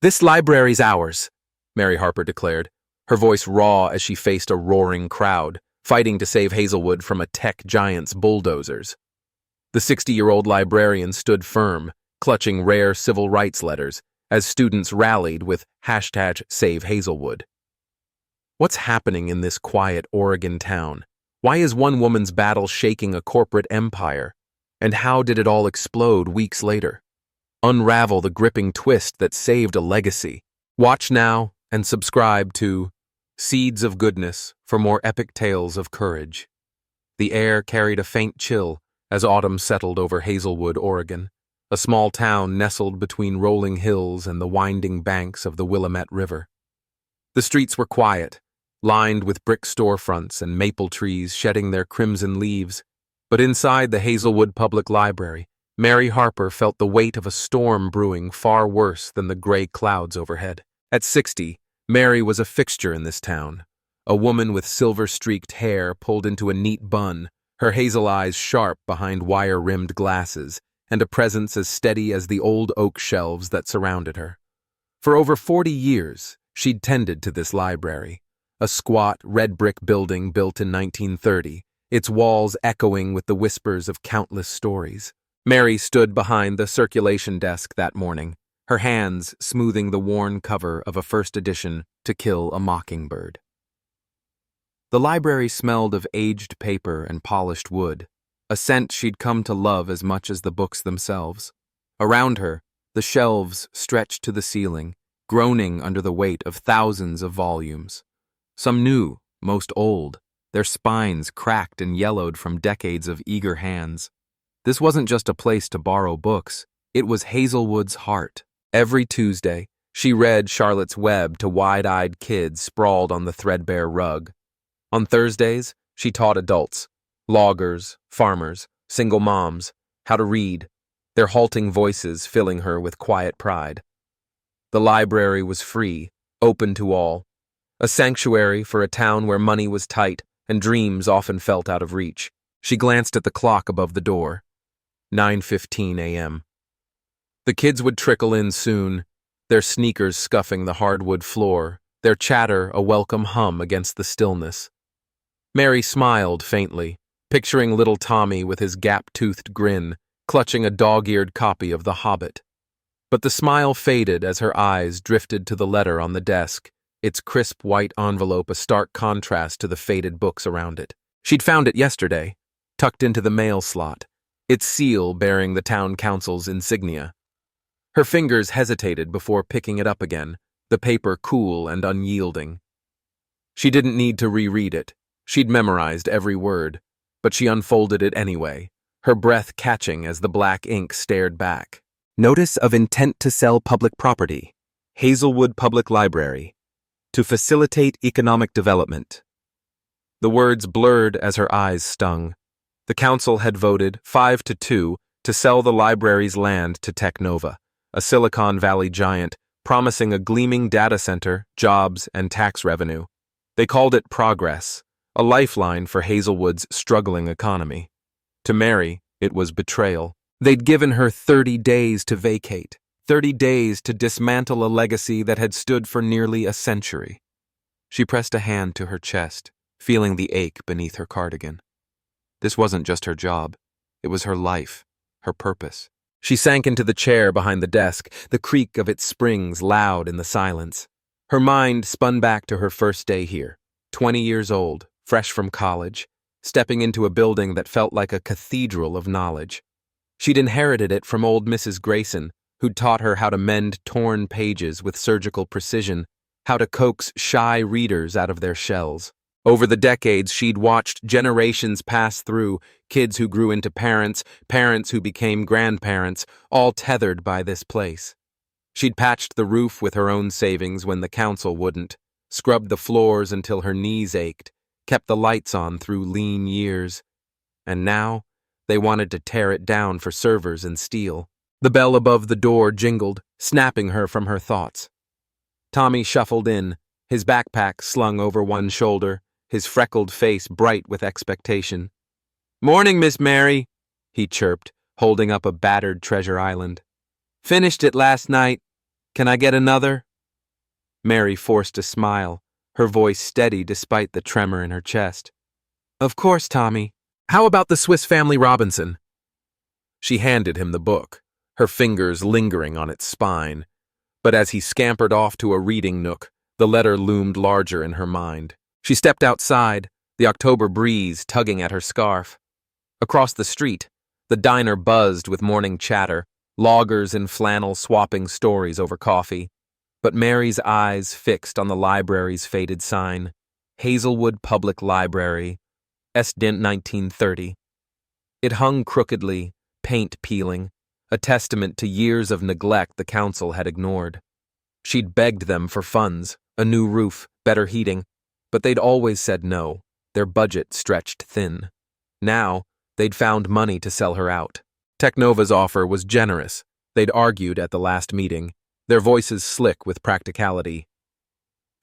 "This library's ours," Mary Harper declared, her voice raw as she faced a roaring crowd, fighting to save Hazelwood from a tech giant's bulldozers. The 60-year-old librarian stood firm, clutching rare civil rights letters, as students rallied with #SaveHazelwood. What's happening in this quiet Oregon town? Why is one woman's battle shaking a corporate empire? And how did it all explode weeks later? Unravel the gripping twist that saved a legacy. Watch now and subscribe to Seeds of Goodness for more epic tales of courage. The air carried a faint chill as autumn settled over Hazelwood, Oregon, a small town nestled between rolling hills and the winding banks of the Willamette River. The streets were quiet, lined with brick storefronts and maple trees shedding their crimson leaves, but inside the Hazelwood Public Library, Mary Harper felt the weight of a storm brewing far worse than the gray clouds overhead. At 60, Mary was a fixture in this town, a woman with silver-streaked hair pulled into a neat bun, her hazel eyes sharp behind wire-rimmed glasses, and a presence as steady as the old oak shelves that surrounded her. For over 40 years, she'd tended to this library, a squat, red-brick building built in 1930, its walls echoing with the whispers of countless stories. Mary stood behind the circulation desk that morning, her hands smoothing the worn cover of a first edition To Kill a Mockingbird. The library smelled of aged paper and polished wood, a scent she'd come to love as much as the books themselves. Around her, the shelves stretched to the ceiling, groaning under the weight of thousands of volumes. Some new, most old, their spines cracked and yellowed from decades of eager hands. This wasn't just a place to borrow books, it was Hazelwood's heart. Every Tuesday, she read Charlotte's Web to wide-eyed kids sprawled on the threadbare rug. On Thursdays, she taught adults, loggers, farmers, single moms, how to read, their halting voices filling her with quiet pride. The library was free, open to all, a sanctuary for a town where money was tight and dreams often felt out of reach. She glanced at the clock above the door. 9:15 a.m. The kids would trickle in soon, their sneakers scuffing the hardwood floor, their chatter a welcome hum against the stillness. Mary smiled faintly, picturing little Tommy with his gap-toothed grin, clutching a dog-eared copy of The Hobbit. But the smile faded as her eyes drifted to the letter on the desk, its crisp white envelope a stark contrast to the faded books around it. She'd found it yesterday, tucked into the mail slot, its seal bearing the town council's insignia. Her fingers hesitated before picking it up again, the paper cool and unyielding. She didn't need to reread it. She'd memorized every word, but she unfolded it anyway, her breath catching as the black ink stared back. Notice of intent to sell public property. Hazelwood Public Library. To facilitate economic development. The words blurred as her eyes stung. The council had voted 5-2 to sell the library's land to Technova, a Silicon Valley giant promising a gleaming data center, jobs, and tax revenue. They called it progress, a lifeline for Hazelwood's struggling economy. To Mary, it was betrayal. They'd given her 30 days to vacate, 30 days to dismantle a legacy that had stood for nearly a century. She pressed a hand to her chest, feeling the ache beneath her cardigan. This wasn't just her job. It was her life, her purpose. She sank into the chair behind the desk, the creak of its springs loud in the silence. Her mind spun back to her first day here, 20 years old, fresh from college, stepping into a building that felt like a cathedral of knowledge. She'd inherited it from old Mrs. Grayson, who'd taught her how to mend torn pages with surgical precision, how to coax shy readers out of their shells. Over the decades, she'd watched generations pass through, kids who grew into parents, parents who became grandparents, all tethered by this place. She'd patched the roof with her own savings when the council wouldn't, scrubbed the floors until her knees ached, kept the lights on through lean years. And now, they wanted to tear it down for servers and steel. The bell above the door jingled, snapping her from her thoughts. Tommy shuffled in, his backpack slung over one shoulder, his freckled face bright with expectation. "Morning, Miss Mary," he chirped, holding up a battered Treasure Island. "Finished it last night." Can I get another? Mary forced a smile, her voice steady despite the tremor in her chest. Of course, Tommy. How about the Swiss Family Robinson? She handed him the book, her fingers lingering on its spine. But as he scampered off to a reading nook, the letter loomed larger in her mind. She stepped outside, the October breeze tugging at her scarf. Across the street, the diner buzzed with morning chatter, loggers in flannel swapping stories over coffee. But Mary's eyes fixed on the library's faded sign, Hazelwood Public Library, Dent 1930. It hung crookedly, paint peeling, a testament to years of neglect the council had ignored. She'd begged them for funds, a new roof, better heating, but they'd always said no, their budget stretched thin. Now, they'd found money to sell her out. Technova's offer was generous. They'd argued at the last meeting, their voices slick with practicality.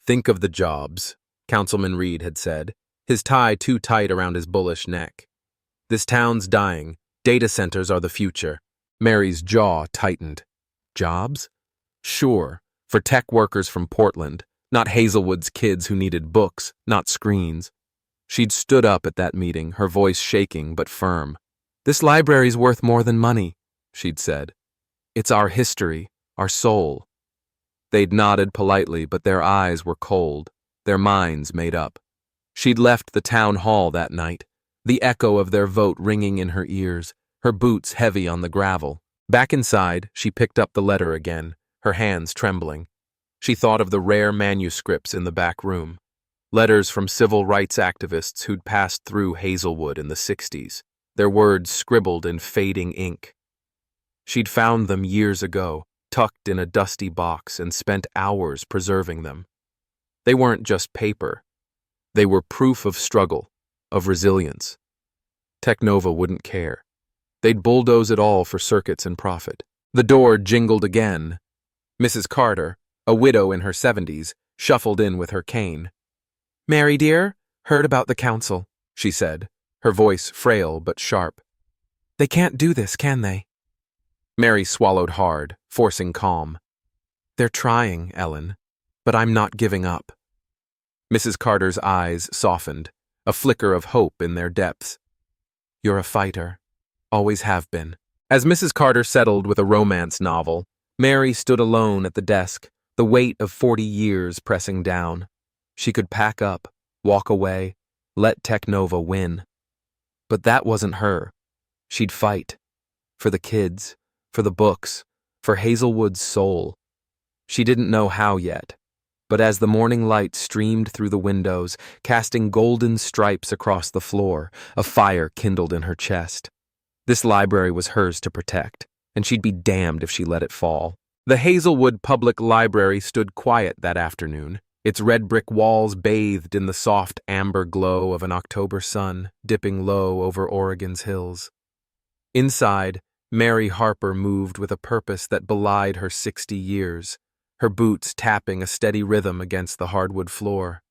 Think of the jobs, Councilman Reed had said, his tie too tight around his bullish neck. This town's dying. Data centers are the future. Mary's jaw tightened. Jobs? Sure, for tech workers from Portland, not Hazelwood's kids who needed books, not screens. She'd stood up at that meeting, her voice shaking but firm. This library's worth more than money, she'd said. It's our history, our soul. They'd nodded politely, but their eyes were cold, their minds made up. She'd left the town hall that night, the echo of their vote ringing in her ears, her boots heavy on the gravel. Back inside, she picked up the letter again, her hands trembling. She thought of the rare manuscripts in the back room, letters from civil rights activists who'd passed through Hazelwood in the 60s, their words scribbled in fading ink. She'd found them years ago, tucked in a dusty box, and spent hours preserving them. They weren't just paper. They were proof of struggle, of resilience. Technova wouldn't care. They'd bulldoze it all for circuits and profit. The door jingled again. Mrs. Carter, a widow in her 70s, shuffled in with her cane. Mary, dear, heard about the council, she said, her voice frail but sharp. They can't do this, can they? Mary swallowed hard, forcing calm. They're trying, Ellen, but I'm not giving up. Mrs. Carter's eyes softened, a flicker of hope in their depths. You're a fighter. Always have been. As Mrs. Carter settled with a romance novel, Mary stood alone at the desk, the weight of 40 years pressing down. She could pack up, walk away, let Technova win. But that wasn't her. She'd fight. For the kids, for the books, for Hazelwood's soul. She didn't know how yet, but as the morning light streamed through the windows, casting golden stripes across the floor, a fire kindled in her chest. This library was hers to protect, and she'd be damned if she let it fall. The Hazelwood Public Library stood quiet that afternoon, its red brick walls bathed in the soft amber glow of an October sun dipping low over Oregon's hills. Inside, Mary Harper moved with a purpose that belied her 60 years, her boots tapping a steady rhythm against the hardwood floor.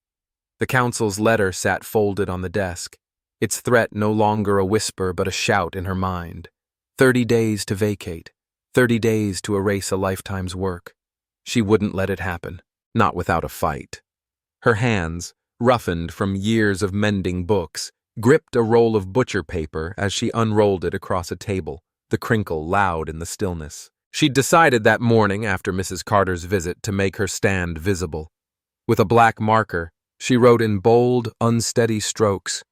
The council's letter sat folded on the desk, its threat no longer a whisper but a shout in her mind. 30 days to vacate, 30 days to erase a lifetime's work. She wouldn't let it happen, not without a fight. Her hands, roughened from years of mending books, gripped a roll of butcher paper as she unrolled it across a table, the crinkle loud in the stillness. She'd decided that morning after Mrs. Carter's visit to make her stand visible. With a black marker, she wrote in bold, unsteady strokes,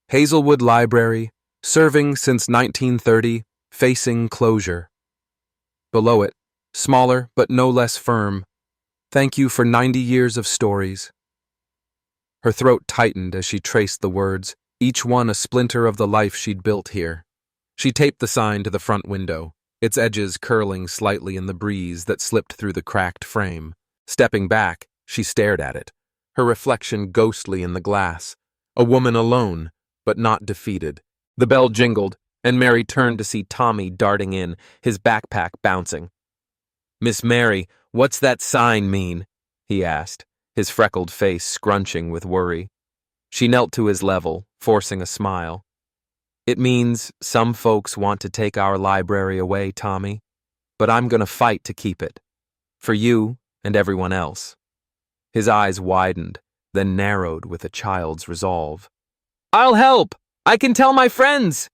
Hazelwood Library, serving since 1930, facing closure. Below it, smaller but no less firm, thank you for 90 years of stories. Her throat tightened as she traced the words, each one a splinter of the life she'd built here. She taped the sign to the front window, its edges curling slightly in the breeze that slipped through the cracked frame. Stepping back, she stared at it, her reflection ghostly in the glass. A woman alone, but not defeated. The bell jingled, and Mary turned to see Tommy darting in, his backpack bouncing. Miss Mary, what's that sign mean? He asked, his freckled face scrunching with worry. She knelt to his level, forcing a smile. It means some folks want to take our library away, Tommy, but I'm going to fight to keep it. For you and everyone else. His eyes widened, then narrowed with a child's resolve. I'll help! I can tell my friends!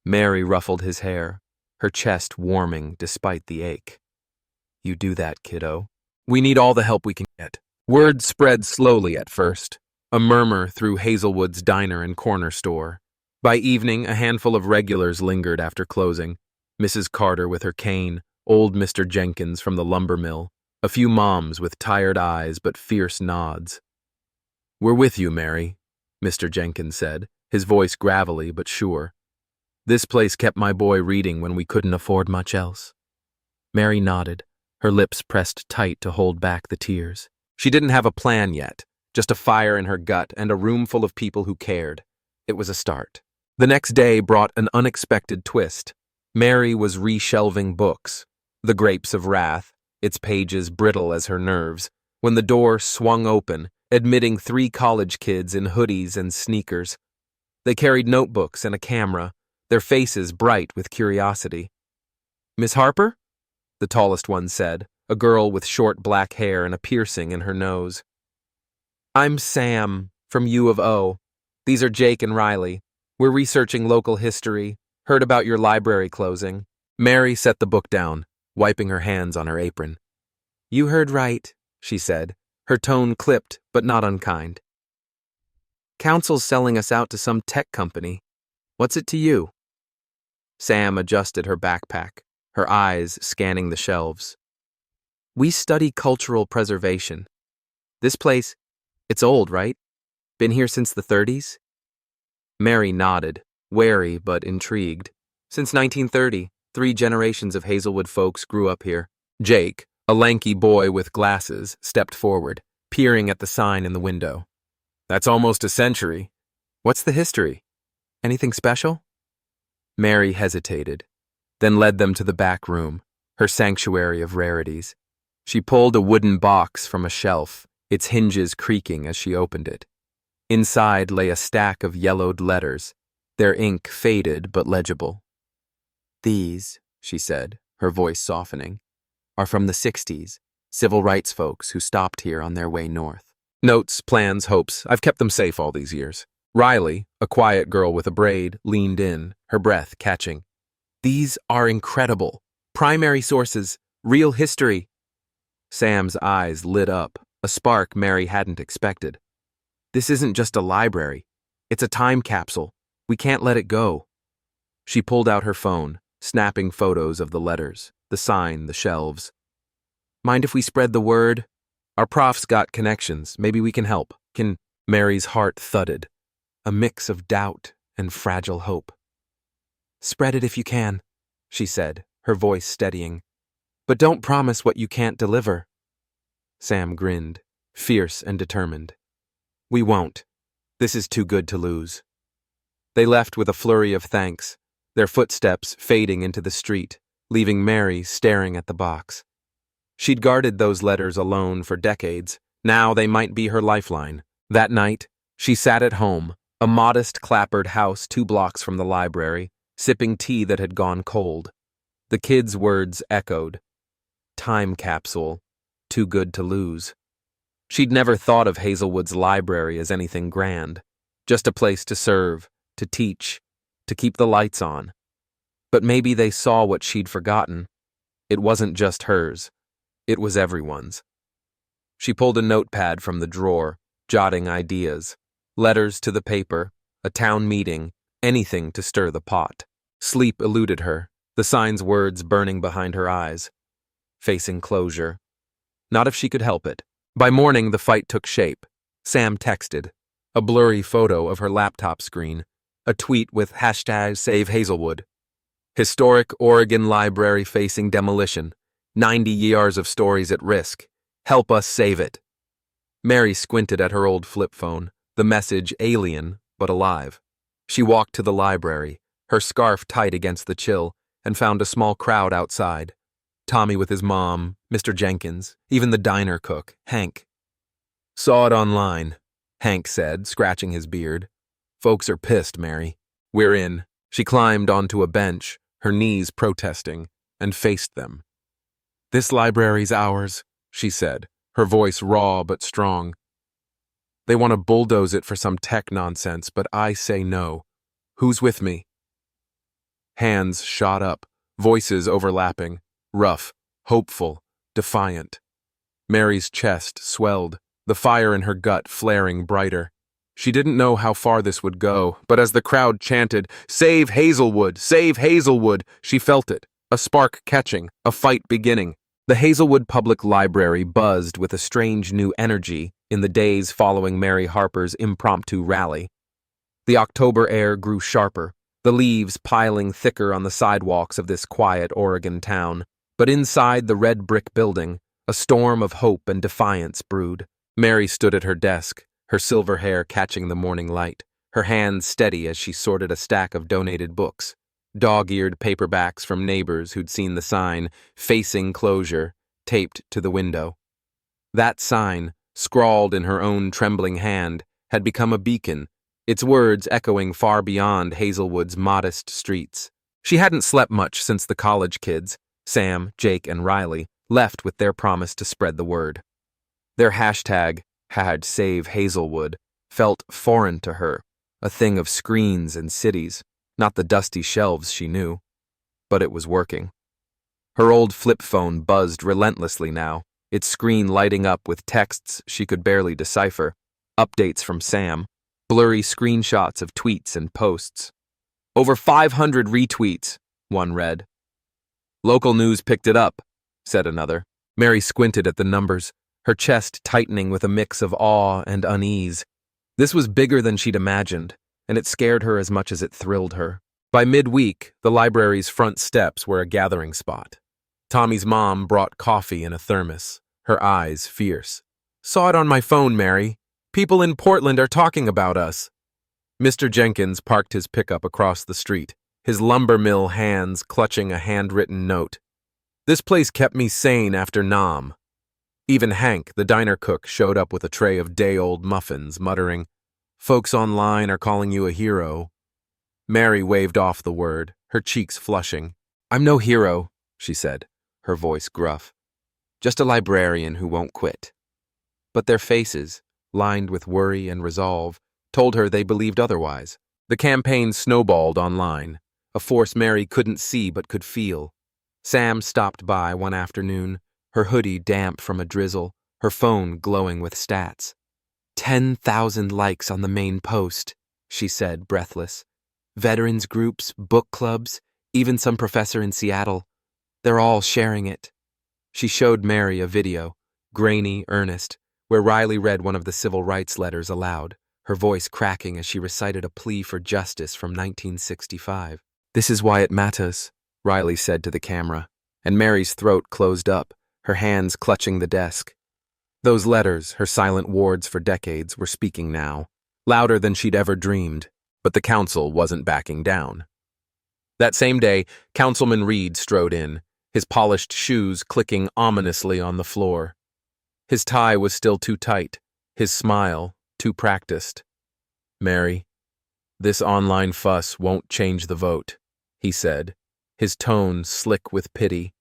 Mary ruffled his hair, her chest warming despite the ache. You do that, kiddo. We need all the help we can get. Word spread slowly at first, a murmur through Hazelwood's diner and corner store. By evening, a handful of regulars lingered after closing. Mrs. Carter with her cane, old Mr. Jenkins from the lumber mill, a few moms with tired eyes but fierce nods. We're with you, Mary, Mr. Jenkins said, his voice gravelly but sure. This place kept my boy reading when we couldn't afford much else. Mary nodded, her lips pressed tight to hold back the tears. She didn't have a plan yet, just a fire in her gut and a room full of people who cared. It was a start. The next day brought an unexpected twist. Mary was reshelving books, The Grapes of Wrath, its pages brittle as her nerves, when the door swung open, admitting 3 college kids in hoodies and sneakers. They carried notebooks and a camera, their faces bright with curiosity. Miss Harper? The tallest one said, a girl with short black hair and a piercing in her nose. I'm Sam, from U of O. These are Jake and Riley. We're researching local history. Heard about your library closing. Mary set the book down, wiping her hands on her apron. You heard right, she said, her tone clipped but not unkind. Council's selling us out to some tech company. What's it to you? Sam adjusted her backpack, her eyes scanning the shelves. We study cultural preservation. This place, it's old, right? Been here since the 30s? Mary nodded, wary but intrigued. Since 1930, 3 generations of Hazelwood folks grew up here. Jake, a lanky boy with glasses, stepped forward, peering at the sign in the window. That's almost a century. What's the history? Anything special? Mary hesitated, then led them to the back room, her sanctuary of rarities. She pulled a wooden box from a shelf, its hinges creaking as she opened it. Inside lay a stack of yellowed letters, their ink faded but legible. These, she said, her voice softening, are from the 60s, civil rights folks who stopped here on their way north. Notes, plans, hopes, I've kept them safe all these years. Riley, a quiet girl with a braid, leaned in, her breath catching. These are incredible. Primary sources, real history. Sam's eyes lit up, a spark Mary hadn't expected. This isn't just a library. It's a time capsule. We can't let it go. She pulled out her phone, snapping photos of the letters, the sign, the shelves. Mind if we spread the word? Our prof's got connections. Maybe we can help. Mary's heart thudded, a mix of doubt and fragile hope. Spread it if you can, she said, her voice steadying. But don't promise what you can't deliver. Sam grinned, fierce and determined. We won't. This is too good to lose. They left with a flurry of thanks, their footsteps fading into the street, leaving Mary staring at the box. She'd guarded those letters alone for decades. Now they might be her lifeline. That night, she sat at home, a modest clapboard house 2 blocks from the library, sipping tea that had gone cold. The kids' words echoed. Time capsule. Too good to lose. She'd never thought of Hazelwood's library as anything grand, just a place to serve, to teach, to keep the lights on. But maybe they saw what she'd forgotten. It wasn't just hers. It was everyone's. She pulled a notepad from the drawer, jotting ideas. Letters to the paper, a town meeting, anything to stir the pot. Sleep eluded her, the sign's words burning behind her eyes. Facing closure. Not if she could help it. By morning, the fight took shape. Sam texted. A blurry photo of her laptop screen. A tweet with #SaveHazelwood. Historic Oregon Library facing demolition. 90 years of stories at risk. Help us save it. Mary squinted at her old flip phone, the message alien but alive. She walked to the library, her scarf tight against the chill, and found a small crowd outside. Tommy with his mom, Mr. Jenkins, even the diner cook, Hank. Saw it online, Hank said, scratching his beard. Folks are pissed, Mary. We're in. She climbed onto a bench, her knees protesting, and faced them. "This library's ours," she said, her voice raw but strong. "They want to bulldoze it for some tech nonsense, but I say no. Who's with me?" Hands shot up, voices overlapping, rough, hopeful, defiant. Mary's chest swelled, the fire in her gut flaring brighter. She didn't know how far this would go, but as the crowd chanted, "Save Hazelwood! Save Hazelwood!" she felt it, a spark catching, a fight beginning. The Hazelwood Public Library buzzed with a strange new energy in the days following Mary Harper's impromptu rally. The October air grew sharper, the leaves piling thicker on the sidewalks of this quiet Oregon town. But inside the red brick building, a storm of hope and defiance brewed. Mary stood at her desk, her silver hair catching the morning light, her hands steady as she sorted a stack of donated books, dog-eared paperbacks from neighbors who'd seen the sign, "Facing Closure," taped to the window. That sign, scrawled in her own trembling hand, had become a beacon, its words echoing far beyond Hazelwood's modest streets. She hadn't slept much since the college kids, Sam, Jake, and Riley, left with their promise to spread the word. Their hashtag, #SaveHazelwood, felt foreign to her, a thing of screens and cities, not the dusty shelves she knew. But it was working. Her old flip phone buzzed relentlessly now, its screen lighting up with texts she could barely decipher, updates from Sam, blurry screenshots of tweets and posts. "Over 500 retweets," one read. "Local news picked it up," said another. Mary squinted at the numbers, her chest tightening with a mix of awe and unease. This was bigger than she'd imagined, and it scared her as much as it thrilled her. By midweek, the library's front steps were a gathering spot. Tommy's mom brought coffee in a thermos, her eyes fierce. "Saw it on my phone, Mary. People in Portland are talking about us." Mr. Jenkins parked his pickup across the street, his lumber mill hands clutching a handwritten note. "This place kept me sane after Nam." Even Hank, the diner cook, showed up with a tray of day-old muffins, muttering, "Folks online are calling you a hero." Mary waved off the word, her cheeks flushing. "I'm no hero," she said, her voice gruff. "Just a librarian who won't quit." But their faces, lined with worry and resolve, told her they believed otherwise. The campaign snowballed online, a force Mary couldn't see but could feel. Sam stopped by one afternoon, her hoodie damp from a drizzle, her phone glowing with stats. 10,000 likes on the main post," she said, breathless. "Veterans groups, book clubs, even some professor in Seattle. They're all sharing it." She showed Mary a video, grainy, earnest, where Riley read one of the civil rights letters aloud, her voice cracking as she recited a plea for justice from 1965. "This is why it matters," Riley said to the camera, and Mary's throat closed up, her hands clutching the desk. Those letters, her silent wards for decades, were speaking now, louder than she'd ever dreamed, but the council wasn't backing down. That same day, Councilman Reed strode in, his polished shoes clicking ominously on the floor. His tie was still too tight, his smile too practiced. "Mary, this online fuss won't change the vote," he said, his tone slick with pity.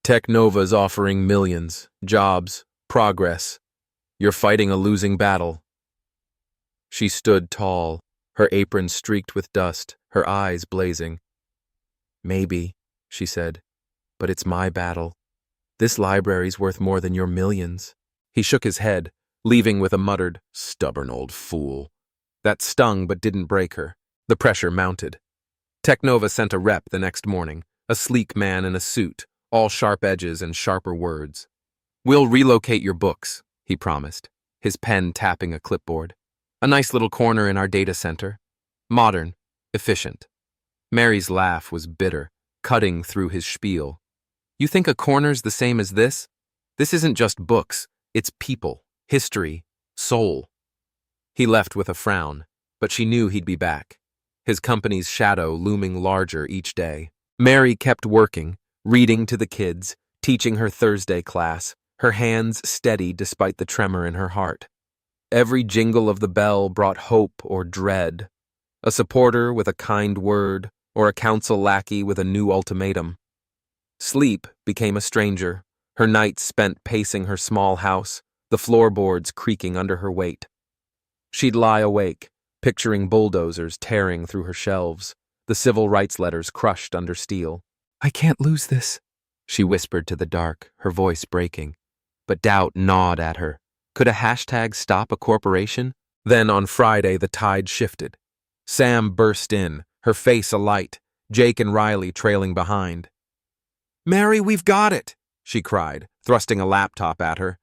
"Technova's offering millions, jobs, progress. You're fighting a losing battle." She stood tall, her apron streaked with dust, her eyes blazing. "Maybe," she said, "but it's my battle. This library's worth more than your millions." He shook his head, leaving with a muttered, "Stubborn old fool." That stung but didn't break her. The pressure mounted. Technova sent a rep the next morning, a sleek man in a suit, all sharp edges and sharper words. "We'll relocate your books," he promised, his pen tapping a clipboard. "A nice little corner in our data center. Modern, efficient." Mary's laugh was bitter, cutting through his spiel. "You think a corner's the same as this? This isn't just books, it's people, history, soul." He left with a frown, but she knew he'd be back, his company's shadow looming larger each day. Mary kept working, reading to the kids, teaching her Thursday class, her hands steady despite the tremor in her heart. Every jingle of the bell brought hope or dread, a supporter with a kind word, or a council lackey with a new ultimatum. Sleep became a stranger, her nights spent pacing her small house, the floorboards creaking under her weight. She'd lie awake, picturing bulldozers tearing through her shelves, the civil rights letters crushed under steel. "I can't lose this," she whispered to the dark, her voice breaking. But doubt gnawed at her. Could a hashtag stop a corporation? Then on Friday, the tide shifted. Sam burst in, her face alight, Jake and Riley trailing behind. "Mary, we've got it!" she cried, thrusting a laptop at her.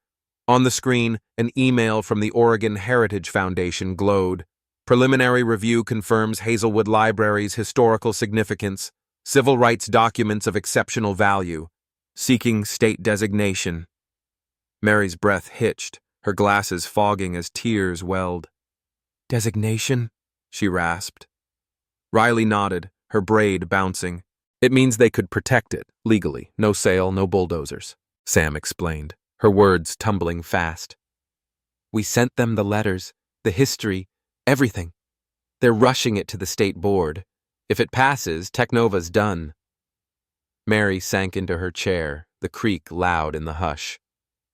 On the screen, an email from the Oregon Heritage Foundation glowed. Preliminary review confirms Hazelwood Library's historical significance, civil rights documents of exceptional value, seeking state designation. Mary's breath hitched, her glasses fogging as tears welled. "Designation?" she rasped. Riley nodded, her braid bouncing. "It means they could protect it, legally. No sale, no bulldozers," Sam explained, her words tumbling fast. "We sent them the letters, the history, everything. They're rushing it to the state board. If it passes, Technova's done." Mary sank into her chair, the creak loud in the hush.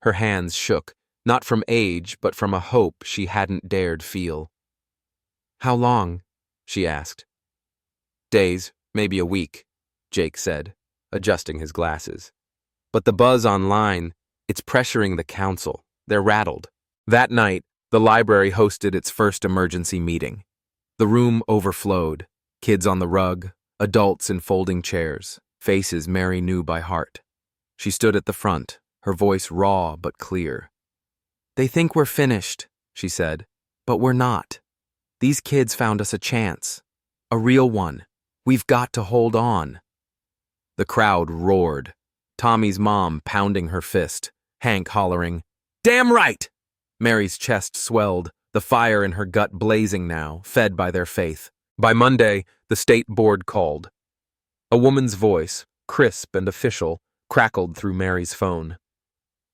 Her hands shook, not from age, but from a hope she hadn't dared feel. "How long?" she asked. "Days, maybe a week," Jake said, adjusting his glasses. "But the buzz online, it's pressuring the council. They're rattled." That night, the library hosted its first emergency meeting. The room overflowed, kids on the rug, adults in folding chairs, faces Mary knew by heart. She stood at the front, her voice raw but clear. "They think we're finished," she said, "but we're not. These kids found us a chance, a real one. We've got to hold on." The crowd roared, Tommy's mom pounding her fist, Hank hollering, "Damn right!" Mary's chest swelled, the fire in her gut blazing now, fed by their faith. By Monday, the state board called. A woman's voice, crisp and official, crackled through Mary's phone.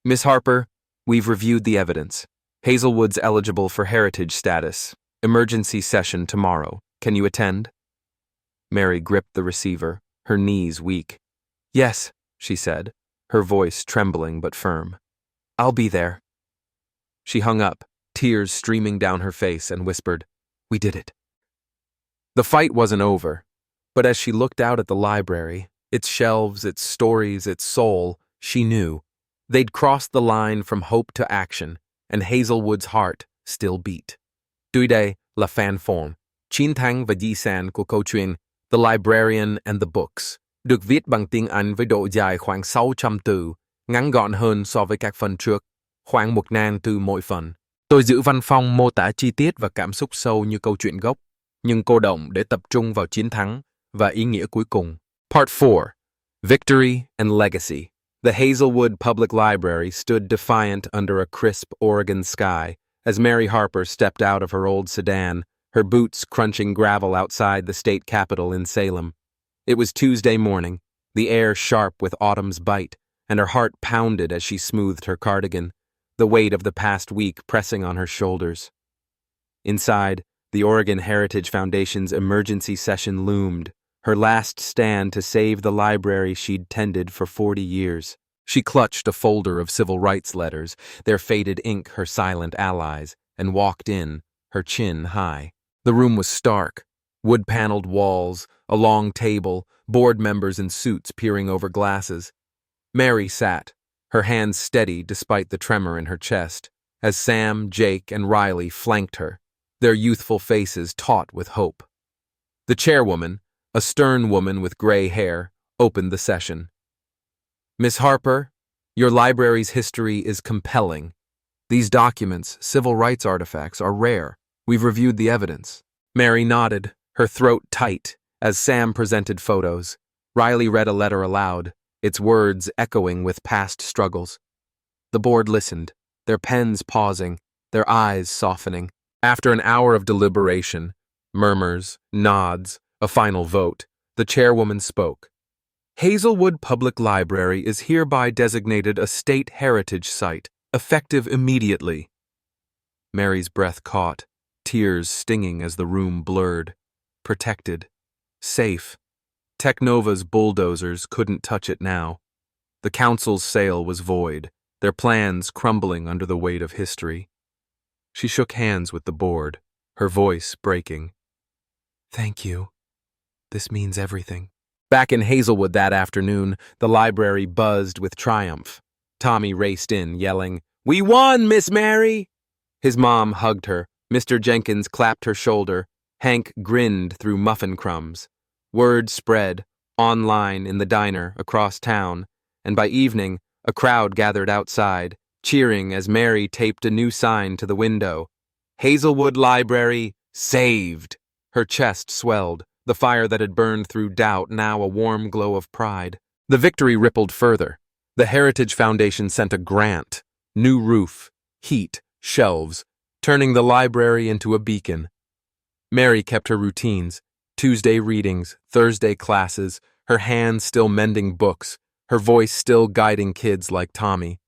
"Miss Harper, we've reviewed the evidence. Hazelwood's eligible for heritage status. Emergency session tomorrow. Can you attend?" Mary gripped the receiver, her knees weak. "Yes," she said, her voice trembling but firm. "I'll be there." She hung up, tears streaming down her face, and whispered, "We did it." The fight wasn't over, but as she looked out at the library, its shelves, its stories, its soul, she knew they'd crossed the line from hope to action, and Hazelwood's heart still beat. Tuy đây là fan form, 9 tháng và di sản của câu chuyện The Librarian and the Books, được viết bằng tiếng Anh với độ dài khoảng 600 từ, ngắn gọn hơn so với các phần trước, khoảng 1.000 từ mỗi phần. Tôi giữ văn phong mô tả chi tiết và cảm xúc sâu như câu chuyện gốc, nhưng cô động để tập trung vào chiến thắng và ý nghĩa cuối cùng. Part 4. Victory and Legacy. The Hazelwood Public Library stood defiant under a crisp Oregon sky as Mary Harper stepped out of her old sedan, her boots crunching gravel outside the state capitol in Salem. It was Tuesday morning, the air sharp with autumn's bite, and her heart pounded as she smoothed her cardigan, the weight of the past week pressing on her shoulders. Inside, the Oregon Heritage Foundation's emergency session loomed, her last stand to save the library she'd tended for 40 years. She clutched a folder of civil rights letters, their faded ink her silent allies, and walked in, her chin high. The room was stark, wood-paneled walls, a long table, board members in suits peering over glasses. Mary sat, her hands steady despite the tremor in her chest, as Sam, Jake, and Riley flanked her, their youthful faces taut with hope. The chairwoman, a stern woman with gray hair, opened the session. "Miss Harper, your library's history is compelling. These documents, civil rights artifacts, are rare. We've reviewed the evidence." Mary nodded, her throat tight, as Sam presented photos. Riley read a letter aloud, its words echoing with past struggles. The board listened, their pens pausing, their eyes softening. After an hour of deliberation, murmurs, nods, a final vote, the chairwoman spoke. "Hazelwood Public Library is hereby designated a state heritage site, effective immediately." Mary's breath caught, tears stinging as the room blurred. Protected. Safe. Technova's bulldozers couldn't touch it now. The council's sale was void, their plans crumbling under the weight of history. She shook hands with the board, her voice breaking. "Thank you. This means everything." Back in Hazelwood that afternoon, the library buzzed with triumph. Tommy raced in, yelling, "We won, Miss Mary!" His mom hugged her. Mr. Jenkins clapped her shoulder. Hank grinned through muffin crumbs. Word spread, online, in the diner, across town, and by evening, a crowd gathered outside, cheering as Mary taped a new sign to the window. "Hazelwood Library, saved!" Her chest swelled, the fire that had burned through doubt now a warm glow of pride. The victory rippled further. The Heritage Foundation sent a grant. New roof, heat, shelves, turning the library into a beacon. Mary kept her routines, Tuesday readings, Thursday classes, her hands still mending books, her voice still guiding kids like Tommy.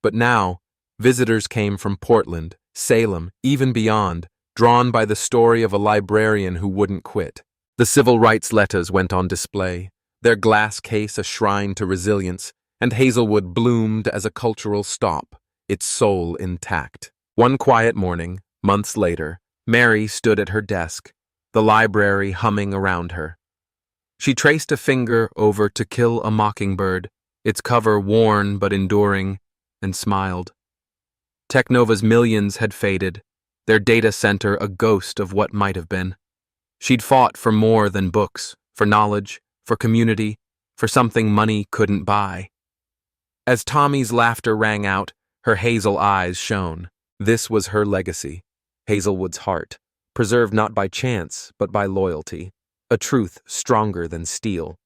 But now, visitors came from Portland, Salem, even beyond, drawn by the story of a librarian who wouldn't quit. The civil rights letters went on display, their glass case a shrine to resilience, and Hazelwood bloomed as a cultural stop, its soul intact. One quiet morning, months later, Mary stood at her desk, the library humming around her. She traced a finger over To Kill a Mockingbird, its cover worn but enduring, and smiled. Technova's millions had faded, their data center a ghost of what might have been. She'd fought for more than books, for knowledge, for community, for something money couldn't buy. As Tommy's laughter rang out, her hazel eyes shone. This was her legacy, Hazelwood's heart, preserved not by chance but by loyalty, a truth stronger than steel.